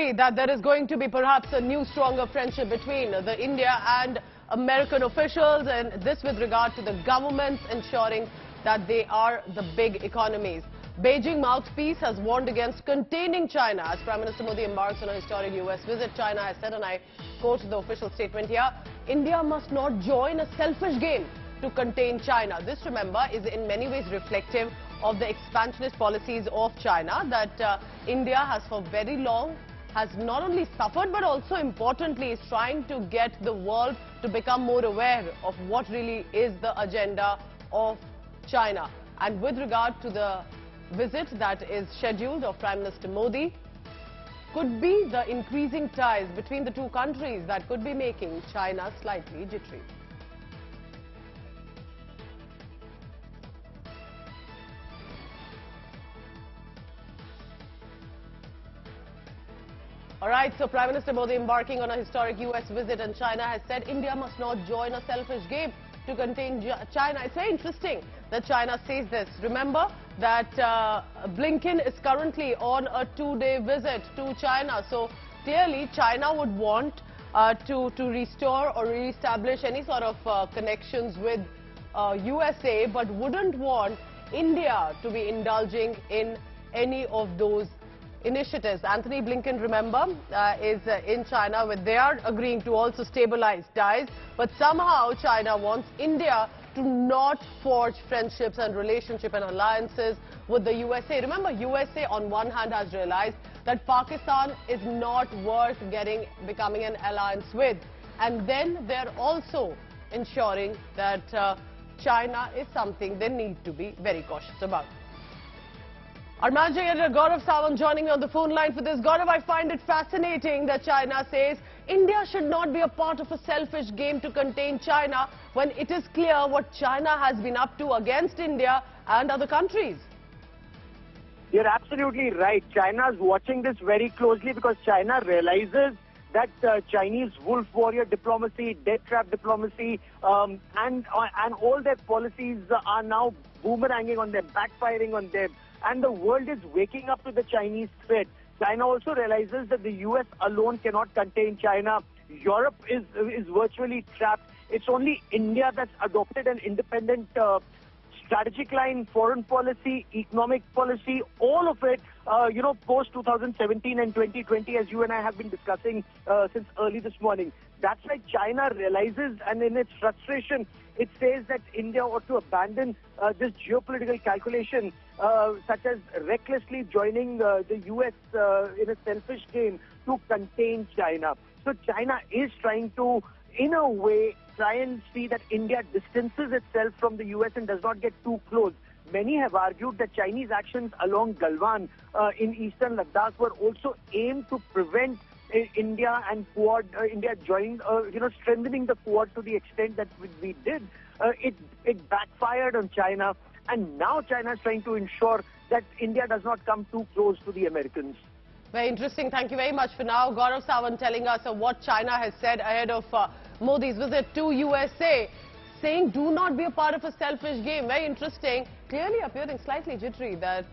clearly that there is going to be perhaps a new stronger friendship between the India and American officials, and this with regard to the governments ensuring that they are the big economies. Beijing Mouthpiece has warned against containing China as Prime Minister Modi embarks on a historic US visit. China has said, and I quote the official statement here, India must not join a selfish game to contain China. This, remember, is in many ways reflective of the expansionist policies of China that India has for very long has not only suffered but also importantly is trying to get the world to become more aware of what really is the agenda of China. And with regard to the visit that is scheduled of Prime Minister Modi, could be the increasing ties between the two countries that could be making China slightly jittery. Alright, so Prime Minister Modi embarking on a historic US visit, and China has said India must not join a selfish game to contain China. It's very interesting that China says this. Remember that Blinken is currently on a 2-day visit to China. So clearly China would want to restore or re-establish any sort of connections with USA, but wouldn't want India to be indulging in any of those initiatives. Anthony Blinken, remember, is in China where they are agreeing to also stabilize ties, but somehow China wants India to not forge friendships and relationship and alliances with the USA. Remember, USA on one hand has realized that Pakistan is not worth becoming an alliance with, and then they're also ensuring that China is something they need to be very cautious about. Our managing editor Gaurav Sawant joining me on the phone line for this. Gaurav, I find it fascinating that China says India should not be a part of a selfish game to contain China when it is clear what China has been up to against India and other countries. You're absolutely right. China is watching this very closely because China realizes that Chinese wolf warrior diplomacy, debt trap diplomacy, and all their policies are now boomeranging on them, backfiring on them. And the world is waking up to the Chinese threat. China also realizes that the US alone cannot contain China. Europe is virtually trapped. It's only India that's adopted an independent strategic line, foreign policy, economic policy, all of it, post 2017 and 2020, as you and I have been discussing since early this morning. That's why China realizes, and in its frustration, it says that India ought to abandon this geopolitical calculation, such as recklessly joining the US in a selfish game to contain China. So China is trying to, in a way, try and see that India distances itself from the US and does not get too close. Many have argued that Chinese actions along Galwan in eastern Ladakh were also aimed to prevent India and Quad, India joining, strengthening the Quad to the extent that we did. It backfired on China, and now China is trying to ensure that India does not come too close to the Americans. Very interesting. Thank you very much for now. Gaurav Sawant telling us what China has said ahead of Modi's visit to USA, saying do not be a part of a selfish game. Very interesting. Clearly appearing slightly jittery that